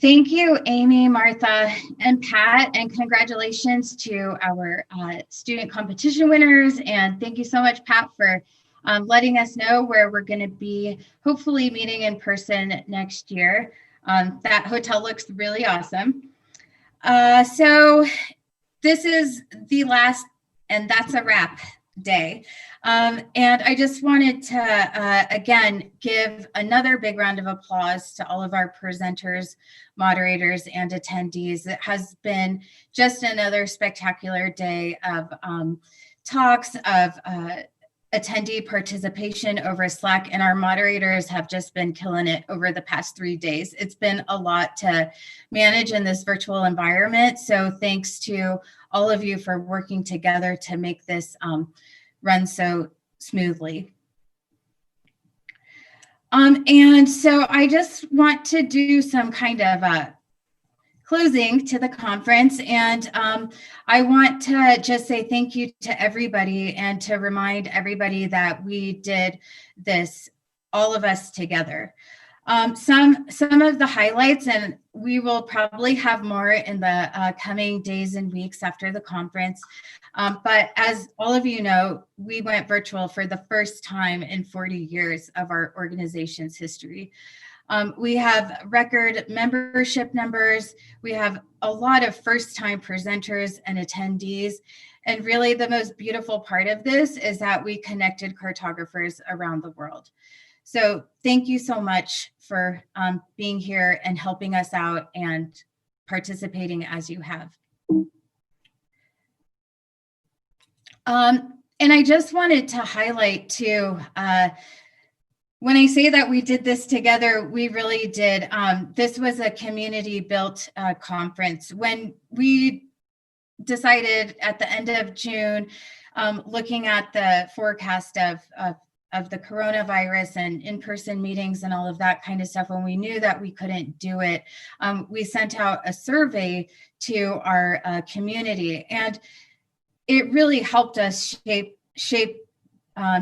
Thank you, Amy, Martha, and Pat, and congratulations to our student competition winners. And thank you so much, Pat, for letting us know where we're going to be hopefully meeting in person next year. That hotel looks really awesome. So this is the last, and that's a wrap day. And I just wanted to, again, give another big round of applause to all of our presenters, moderators, and attendees. It has been just another spectacular day of talks, of attendee participation over Slack, and our moderators have just been killing it over the past 3 days. It's been a lot to manage in this virtual environment. So thanks to all of you for working together to make this run so smoothly. And so I just want to do some kind of closing to the conference. And I want to just say thank you to everybody and to remind everybody that we did this, all of us together. Some of the highlights, and we will probably have more in the coming days and weeks after the conference. But as all of you know, we went virtual for the first time in 40 years of our organization's history. We have record membership numbers. We have a lot of first-time presenters and attendees. And really the most beautiful part of this is that we connected cartographers around the world. So thank you so much for being here and helping us out and participating as you have. And I just wanted to highlight too, when I say that we did this together, we really did. This was a community-built conference. When we decided at the end of June, looking at the forecast of the coronavirus and in-person meetings and all of that kind of stuff, when we knew that we couldn't do it, we sent out a survey to our community, and it really helped us shape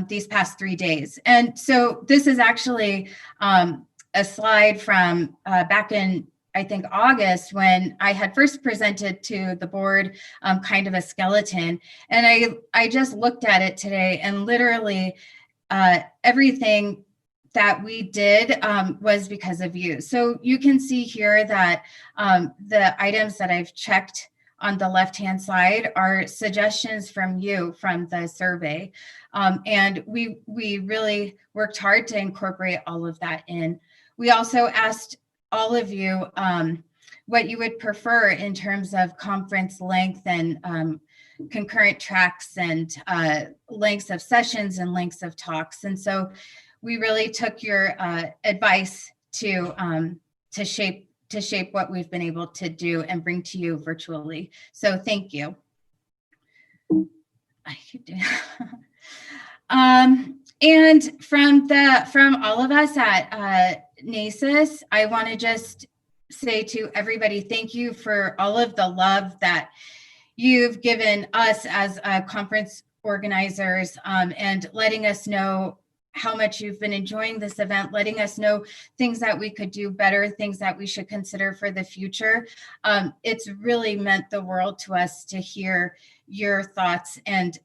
these past 3 days. And so this is actually a slide from back in, I think, August, when I had first presented to the board kind of a skeleton. And I just looked at it today, and literally everything that we did was because of you. So you can see here that the items that I've checked on the left-hand side are suggestions from you from the survey. And we really worked hard to incorporate all of that in. We also asked all of you what you would prefer in terms of conference length and concurrent tracks and lengths of sessions and lengths of talks. And so we really took your advice to shape what we've been able to do and bring to you virtually. So thank you. I keep doing and from all of us at NACIS, I want to just say to everybody, thank you for all of the love that you've given us as conference organizers, and letting us know how much you've been enjoying this event, letting us know things that we could do better, things that we should consider for the future. It's really meant the world to us to hear your thoughts and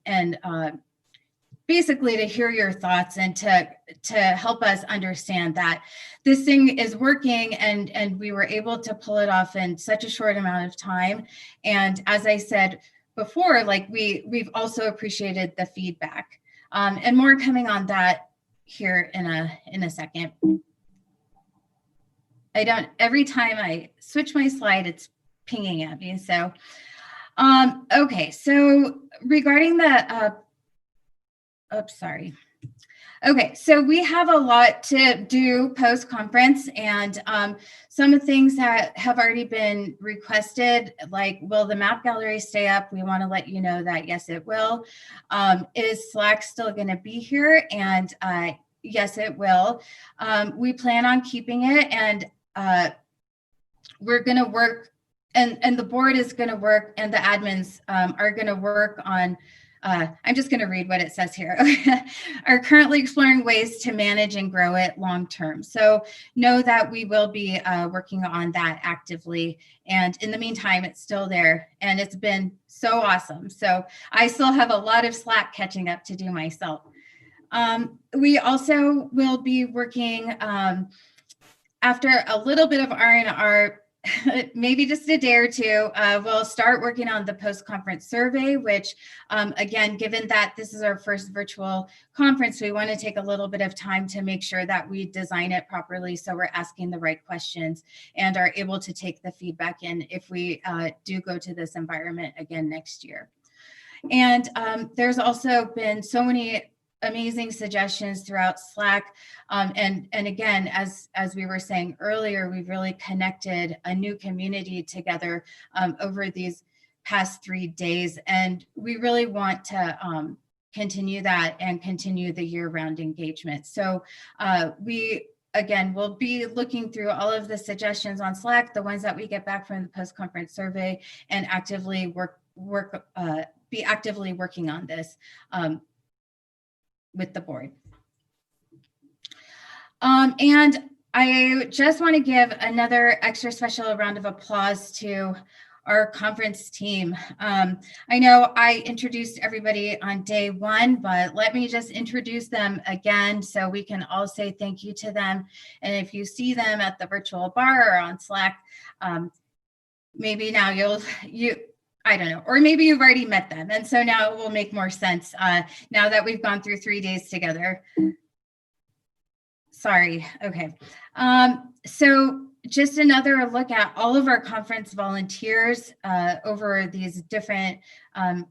basically to hear your thoughts and to help us understand that this thing is working and we were able to pull it off in such a short amount of time. And as I said before, like we've also appreciated the feedback, and more coming on that here in a second. Every time I switch my slide, it's pinging at me. So, okay. So regarding the, oops, sorry. Okay, so we have a lot to do post-conference, and some of the things that have already been requested, like, will the map gallery stay up? We want to let you know that, yes, it will. Is Slack still going to be here? And yes, it will. We plan on keeping it, and we're going to work, and the board is going to work, and the admins are going to work on I'm just going to read what it says here. Are currently exploring ways to manage and grow it long term. So know that we will be working on that actively. And in the meantime, it's still there and it's been so awesome. So I still have a lot of slack catching up to do myself. We also will be working after a little bit of R&R, maybe just a day or two, we'll start working on the post-conference survey, which again, given that this is our first virtual conference, we want to take a little bit of time to make sure that we design it properly so we're asking the right questions and are able to take the feedback in if we do go to this environment again next year. And there's also been so many amazing suggestions throughout Slack. And again, as we were saying earlier, we've really connected a new community together over these past 3 days. And we really want to continue that and continue the year-round engagement. So again, we'll be looking through all of the suggestions on Slack, the ones that we get back from the post-conference survey, and actively be actively working on this with the board. And I just want to give another extra special round of applause to our conference team. I know I introduced everybody on day one, but let me just introduce them again so we can all say thank you to them. And if you see them at the virtual bar or on Slack, maybe now I don't know, or maybe you've already met them. And so now it will make more sense now that we've gone through 3 days together. Sorry, okay. So just another look at all of our conference volunteers over these different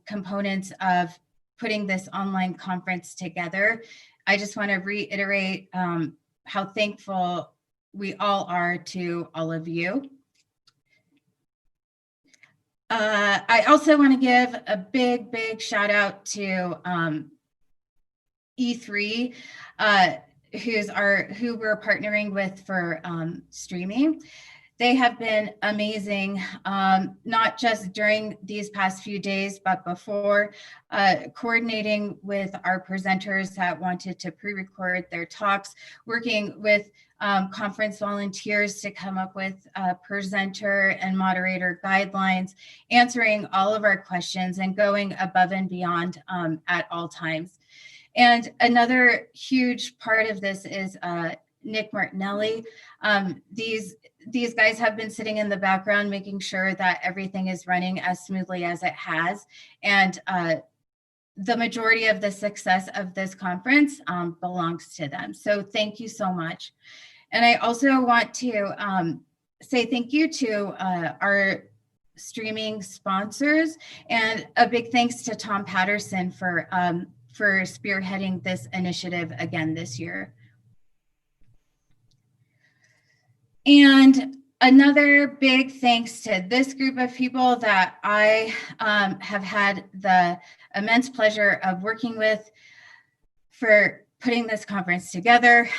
components of putting this online conference together. I just want to reiterate how thankful we all are to all of you. I also want to give a big shout out to E3, who we're partnering with for streaming. They have been amazing, not just during these past few days, but before, coordinating with our presenters that wanted to pre-record their talks, working with conference volunteers to come up with presenter and moderator guidelines, answering all of our questions and going above and beyond at all times. And another huge part of this is Nick Martinelli. These guys have been sitting in the background, making sure that everything is running as smoothly as it has. And the majority of the success of this conference belongs to them. So thank you so much. And I also want to say thank you to our streaming sponsors, and a big thanks to Tom Patterson for spearheading this initiative again this year. And another big thanks to this group of people that I have had the immense pleasure of working with for putting this conference together.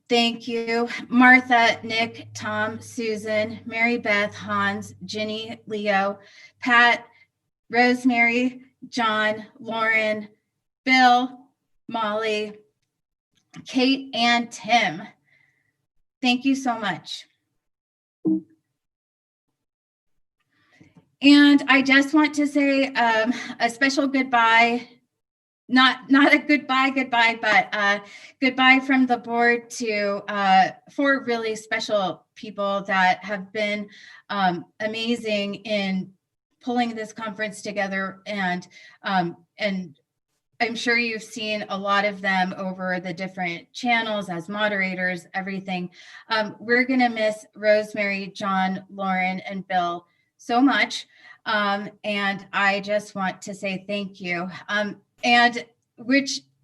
Thank you, Martha, Nick, Tom, Susan, Mary Beth, Hans, Ginny, Leo, Pat, Rosemary, John, Lauren, Bill, Molly, Kate, and Tim. Thank you so much. And I just want to say a special goodbye, not a goodbye, but goodbye from the board to 4 really special people that have been amazing in pulling this conference together, and I'm sure you've seen a lot of them over the different channels as moderators, everything. We're gonna miss Rosemary, John, Lauren, and Bill so much. And I just want to say thank you. And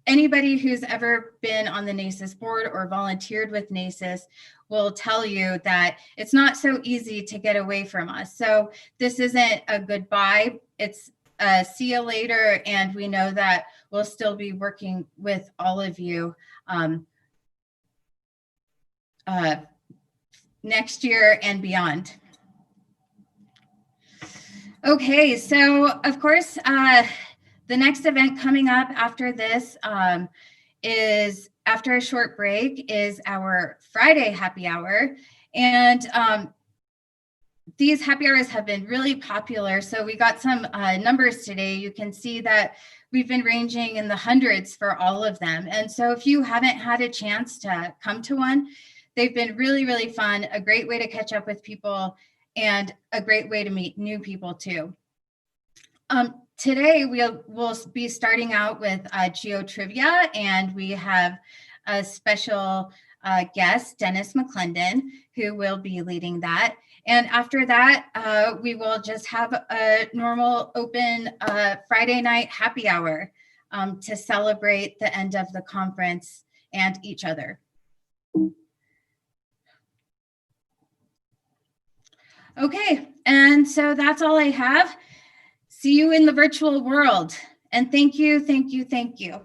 anybody who's ever been on the NACIS board or volunteered with NACIS will tell you that it's not so easy to get away from us. So this isn't a goodbye, it's a see you later, and we know that we'll still be working with all of you next year and beyond. Okay, so of course, the next event coming up after this is, after a short break, is our Friday happy hour. And these happy hours have been really popular. So we got some numbers today. You can see that we've been ranging in the hundreds for all of them. And so if you haven't had a chance to come to one, they've been really, really fun, a great way to catch up with people, and a great way to meet new people too. Today we'll be starting out with Geo Trivia, and we have a special guest, Dennis McClendon, who will be leading that. And after that, we will just have a normal open Friday night happy hour to celebrate the end of the conference and each other. Okay, and so that's all I have. See you in the virtual world. And thank you, thank you, thank you.